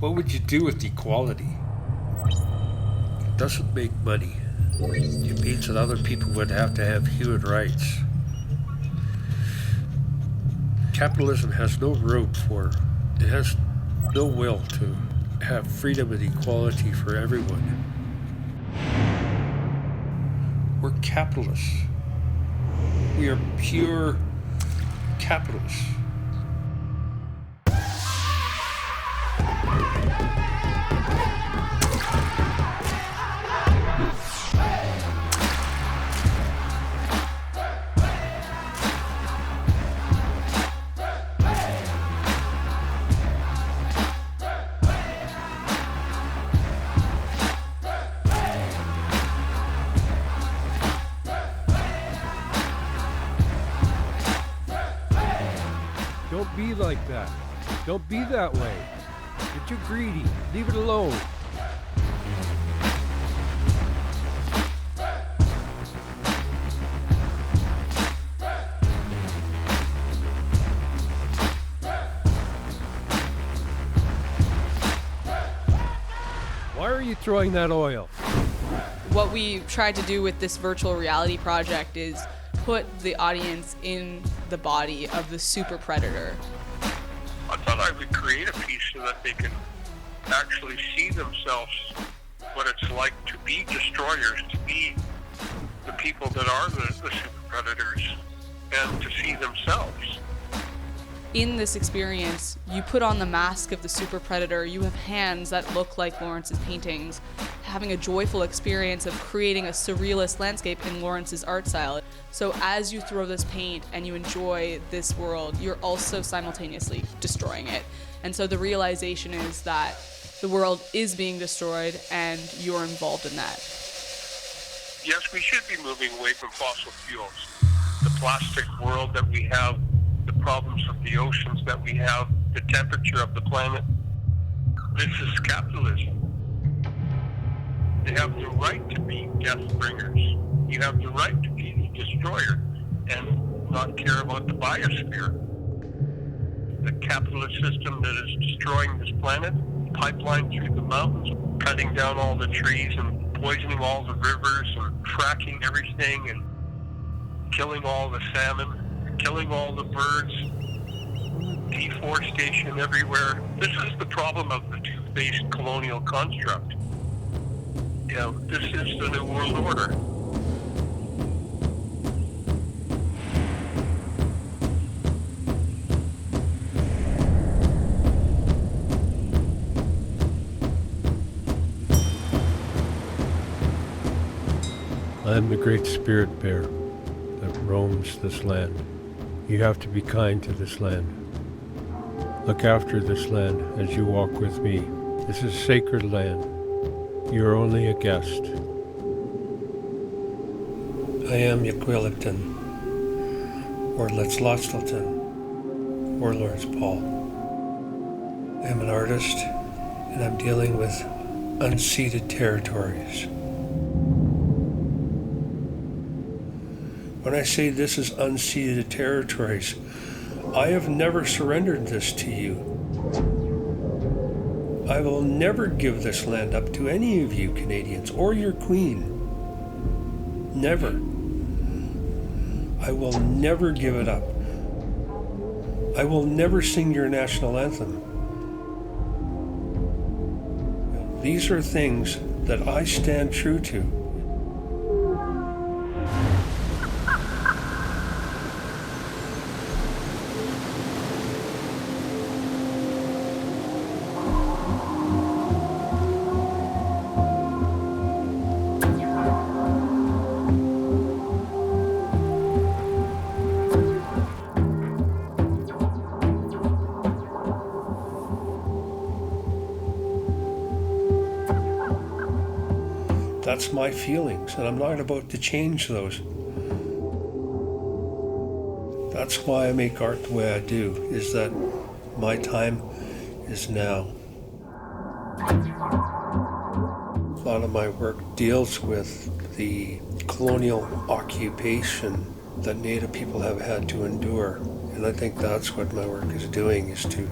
What would you do with equality? It doesn't make money. It means that other people would have to have human rights. Capitalism has no room for, it has no will to have freedom and equality for everyone. We're capitalists. We are pure capitalists. Don't be like that. Don't be that way. You're too greedy. Leave it alone. Why are you throwing that oil? What we tried to do with this virtual reality project is put the audience in the body of the super predator. I thought I would create a piece so that they can actually see themselves, what it's like to be destroyers, to be the people that are the super predators, and to see themselves. In this experience, you put on the mask of the super predator, you have hands that look like Lawrence's paintings, having a joyful experience of creating a surrealist landscape in Lawrence's art style. So as you throw this paint and you enjoy this world, you're also simultaneously destroying it. And so the realization is that the world is being destroyed and you're involved in that. Yes, we should be moving away from fossil fuels. The plastic world that we have, the problems of the oceans that we have, the temperature of the planet. This is capitalism. They have the right to be death bringers. You have the right to be the destroyer and not care about the biosphere. The capitalist system that is destroying this planet, pipeline through the mountains, cutting down all the trees and poisoning all the rivers and fracking everything and killing all the salmon, killing all the birds, deforestation everywhere. This is the problem of the two-faced colonial construct. Yeah, this is the New World Order. I am the great spirit bear that roams this land. You have to be kind to this land. Look after this land as you walk with me. This is sacred land. You're only a guest. I am Yuxweluptun, or Yuxweluptun, or Lawrence Paul. I am an artist, and I'm dealing with unceded territories. When I say this is unceded territories, I have never surrendered this to you. I will never give this land up to any of you Canadians or your queen. Never. I will never give it up. I will never sing your national anthem. These are things that I stand true to. That's my feelings, and I'm not about to change those. That's why I make art the way I do, is that my time is now. A lot of my work deals with the colonial occupation that Native people have had to endure, and I think that's what my work is doing, is to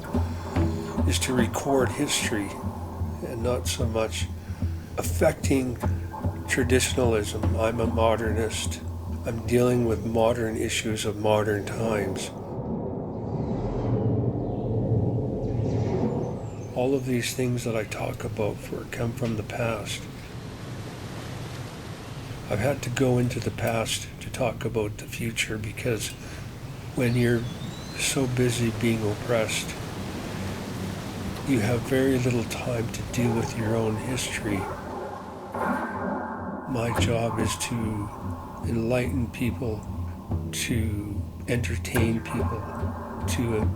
is to record history and not so much affecting traditionalism. I'm a modernist. I'm dealing with modern issues of modern times. All of these things that I talk about come from the past. I've had to go into the past to talk about the future because when you're so busy being oppressed, you have very little time to deal with your own history. My job is to enlighten people, to entertain people, to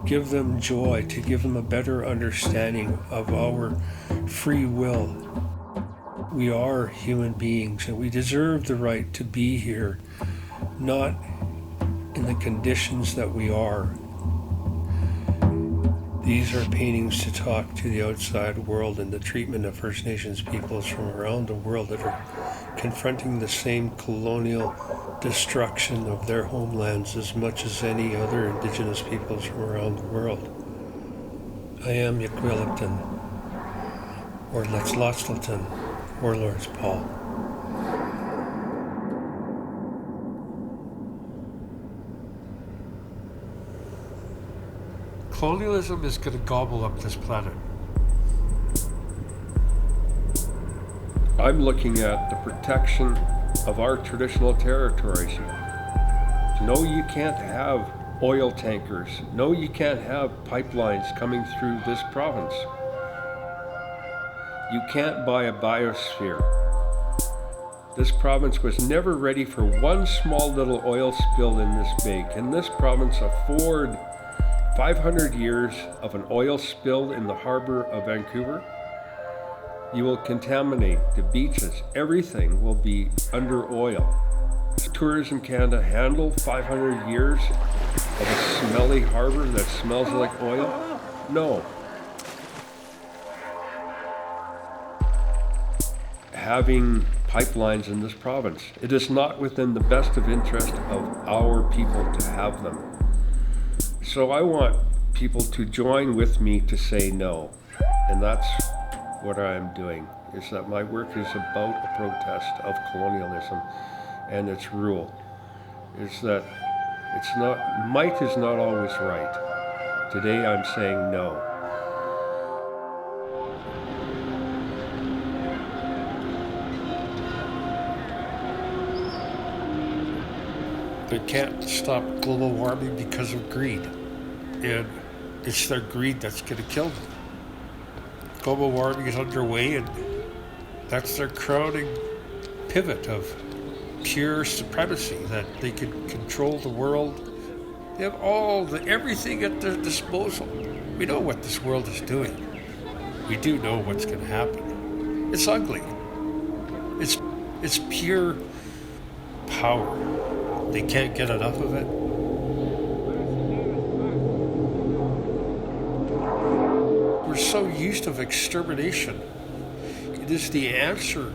give them joy, to give them a better understanding of our free will. We are human beings and we deserve the right to be here, not in the conditions that we are. These are paintings to talk to the outside world and the treatment of First Nations peoples from around the world that are confronting the same colonial destruction of their homelands as much as any other Indigenous peoples from around the world. I am Yuxweluptun, or Yuxweluptun, or Lawrence Paul. Colonialism is going to gobble up this planet. I'm looking at the protection of our traditional territories. No, you can't have oil tankers. No, you can't have pipelines coming through this province. You can't buy a biosphere. This province was never ready for one small little oil spill in this bay. Can this province afford 500 years of an oil spill in the harbor of Vancouver? You will contaminate the beaches. Everything will be under oil. Does Tourism Canada handle 500 years of a smelly harbor that smells like oil? No. Having pipelines in this province, it is not within the best of interest of our people to have them. So I want people to join with me to say no. And that's what I'm doing, is that my work is about a protest of colonialism and its rule. Is that might is not always right. Today I'm saying no. They can't stop global warming because of greed. And it's their greed that's going to kill them. Global warming is underway, and that's their crowning pivot of pure supremacy, that they can control the world. They have everything at their disposal. We know what this world is doing. We do know what's going to happen. It's ugly. It's pure power. They can't get enough of it. We're so used to extermination. It is the answer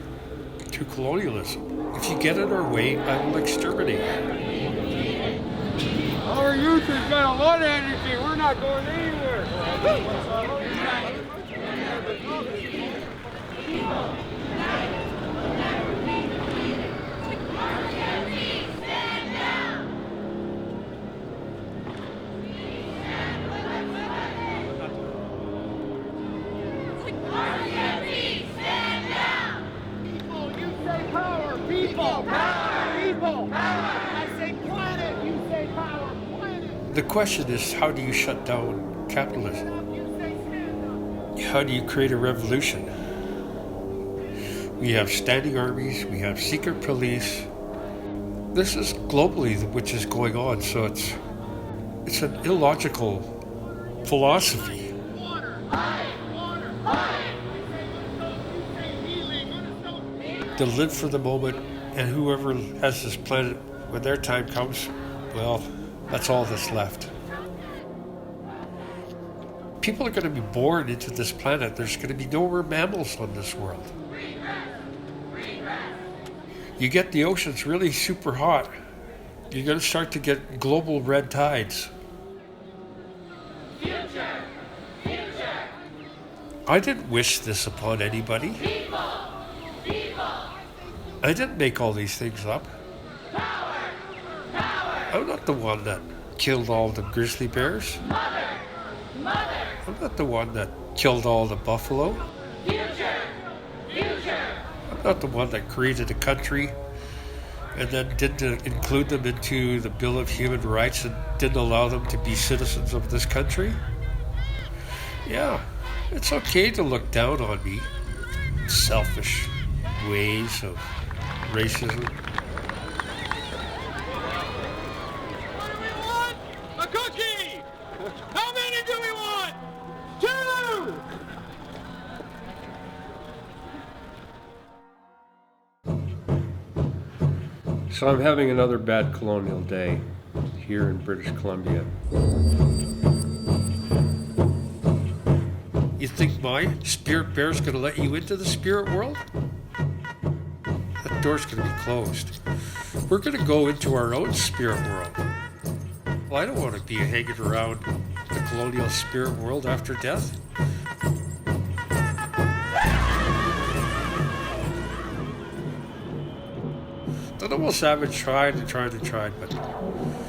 to colonialism. If you get in our way, I will exterminate you. Our youth has got a lot of energy. We're not going anywhere. The question is, how do you shut down capitalism? How do you create a revolution? We have standing armies, we have secret police. This is globally which is going on, so it's an illogical philosophy. To live for the moment, and whoever has this planet, when their time comes, well, that's all that's left. People are going to be born into this planet. There's going to be no more mammals on this world. You get the oceans really super hot, you're going to start to get global red tides. Future! I didn't wish this upon anybody. I didn't make all these things up. I'm not the one that killed all the grizzly bears. I'm not the one that killed all the buffalo. I'm not the one that created a country and then didn't include them into the Bill of Human Rights and didn't allow them to be citizens of this country. Yeah, it's okay to look down on me. Selfish ways of racism. A cookie! How many do we want? 2! So I'm having another bad colonial day here in British Columbia. You think my spirit bear's going to let you into the spirit world? That door's going to be closed. We're going to go into our own spirit world. Well, I don't want to be hanging around the colonial spirit world after death. The Noble Savage tried, but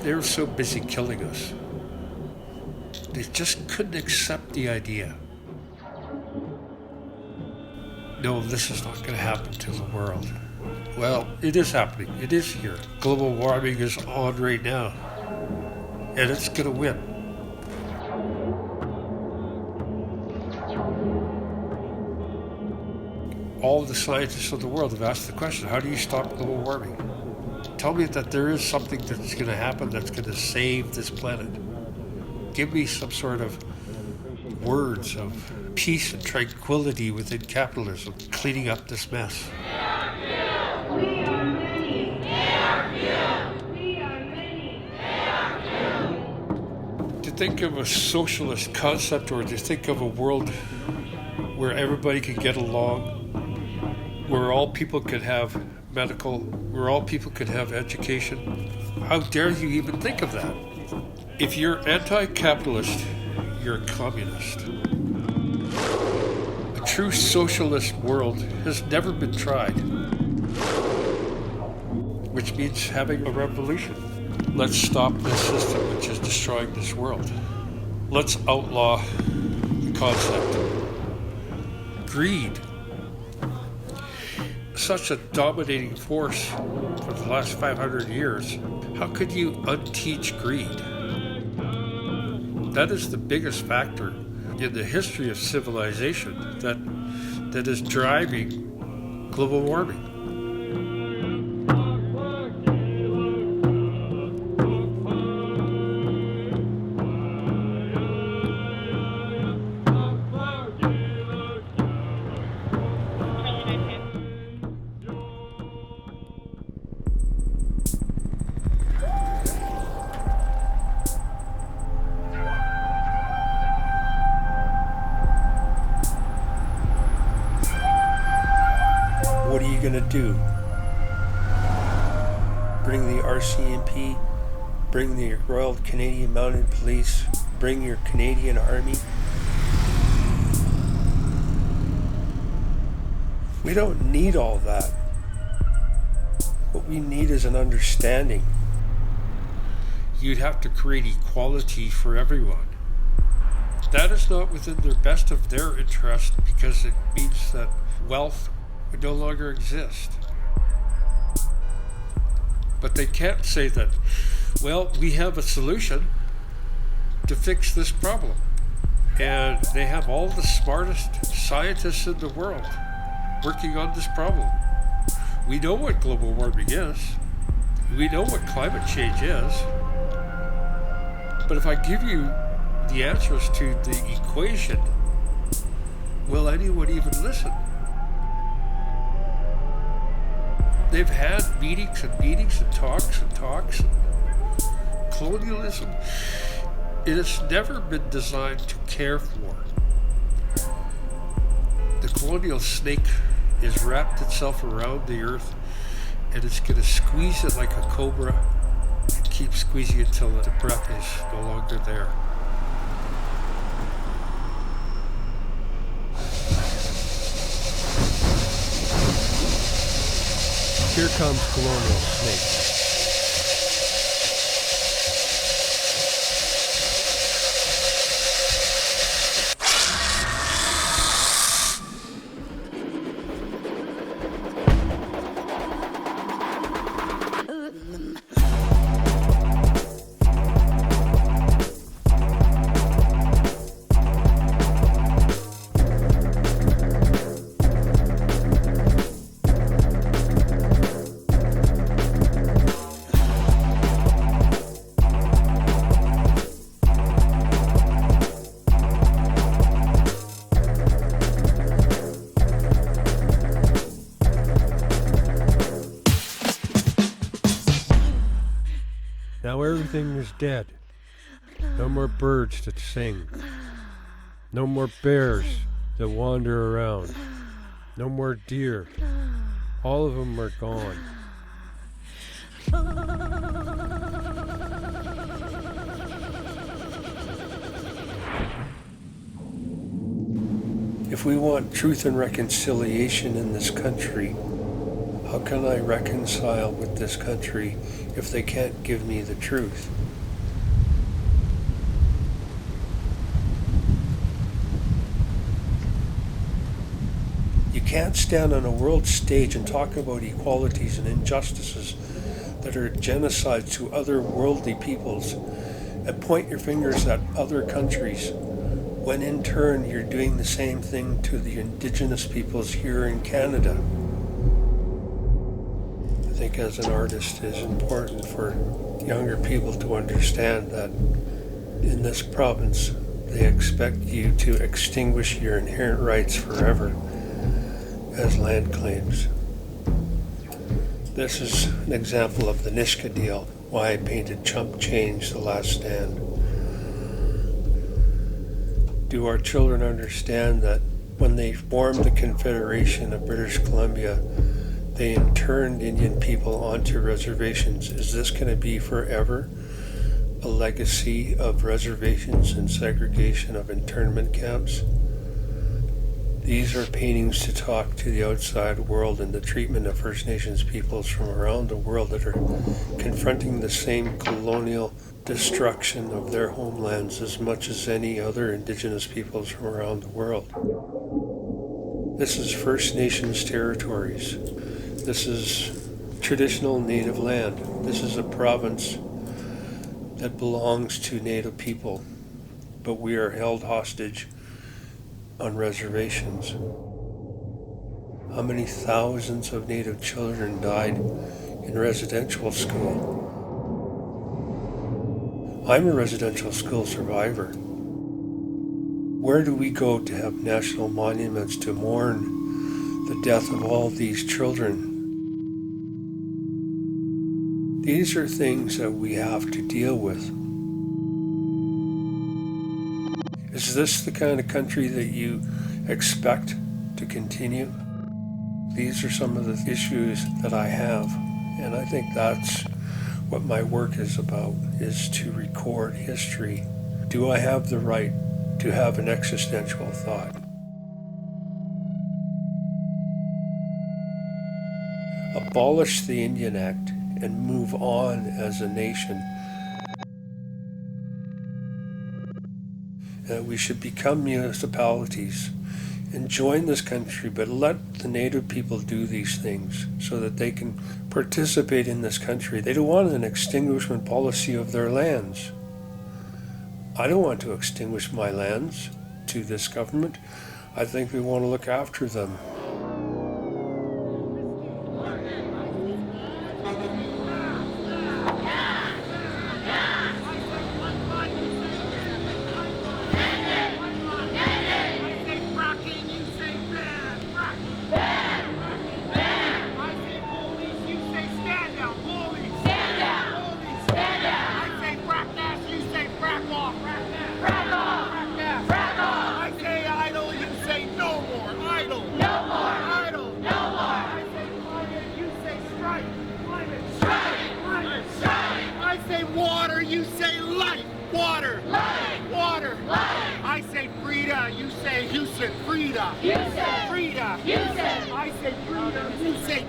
they were so busy killing us. They just couldn't accept the idea. No, this is not going to happen to the world. Well, it is happening. It is here. Global warming is on right now. And it's going to win. All of the scientists of the world have asked the question, how do you stop global warming? Tell me that there is something that's going to happen that's going to save this planet. Give me some sort of words of peace and tranquility within capitalism, cleaning up this mess. To think of a socialist concept, or to think of a world where everybody can get along, where all people could have medical, where all people could have education. How dare you even think of that? If you're anti-capitalist, you're a communist. A true socialist world has never been tried, which means having a revolution. Let's stop this system which is destroying this world. Let's outlaw the concept of greed. Such a dominating force for the last 500 years. How could you unteach greed? That is the biggest factor in the history of civilization that is driving global warming. What are you going to do? Bring the RCMP, bring the Royal Canadian Mounted Police, bring your Canadian Army? We don't need all that. What we need is an understanding. You'd have to create equality for everyone. That is not within the best of their interest, because it means that wealth would no longer exist. But they can't say that, well, we have a solution to fix this problem. And they have all the smartest scientists in the world working on this problem. We know what global warming is. We know what climate change is. But if I give you the answers to the equation, will anyone even listen? They've had meetings and meetings and talks and talks. Colonialism, it has never been designed to care for. The colonial snake has wrapped itself around the earth, and it's going to squeeze it like a cobra and keep squeezing it until the breath is no longer there. Here comes colonial snake. Now everything is dead. No more birds that sing. No more bears that wander around. No more deer. All of them are gone. If we want truth and reconciliation in this country, how can I reconcile with this country if they can't give me the truth? You can't stand on a world stage and talk about equalities and injustices that are genocides to other worldly peoples and point your fingers at other countries when in turn you're doing the same thing to the Indigenous peoples here in Canada. I think as an artist it's important for younger people to understand that in this province they expect you to extinguish your inherent rights forever as land claims. This is an example of the Nishka deal, why I painted Chump Change, The Last Stand. Do our children understand that when they formed the Confederation of British Columbia, they interned Indian people onto reservations? Is this going to be forever a legacy of reservations and segregation of internment camps? These are paintings to talk to the outside world and the treatment of First Nations peoples from around the world that are confronting the same colonial destruction of their homelands as much as any other Indigenous peoples from around the world. This is First Nations territories. This is traditional Native land. This is a province that belongs to Native people, but we are held hostage on reservations. How many thousands of Native children died in residential school? I'm a residential school survivor. Where do we go to have national monuments to mourn the death of all these children? These are things that we have to deal with. Is this the kind of country that you expect to continue? These are some of the issues that I have, and I think that's what my work is about, is to record history. Do I have the right to have an existential thought? Abolish the Indian Act and move on as a nation. We should become municipalities and join this country, but let the Native people do these things so that they can participate in this country. They don't want an extinguishment policy of their lands. I don't want to extinguish my lands to this government. I think we want to look after them.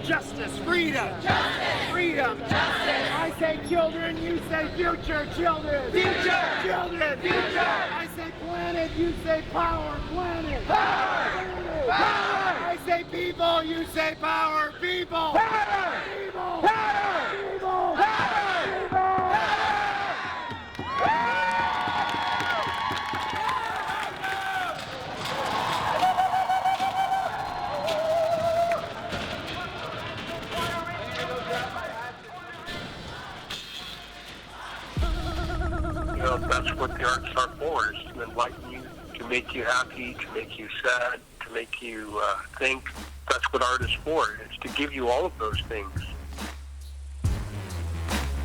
justice, freedom, justice, freedom, justice. I say children, you say future, children, future, children, future. I say planet, you say power, planet, power, planet, power. I say people, you say power, people, power, people, power, people, power, people, power. You know, that's what the arts are for, is to enlighten you, to make you happy, to make you sad, to make you think. That's what art is for. It's to give you all of those things.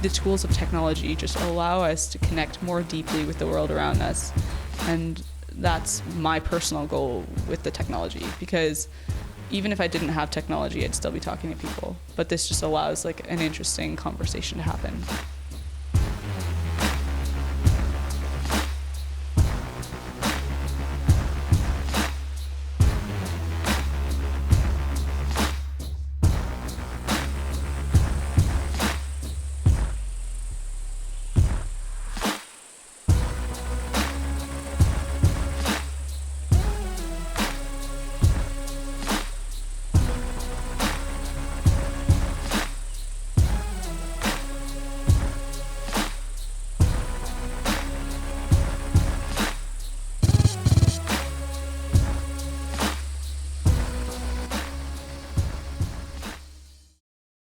The tools of technology just allow us to connect more deeply with the world around us. And that's my personal goal with the technology, because even if I didn't have technology, I'd still be talking to people. But this just allows like an interesting conversation to happen.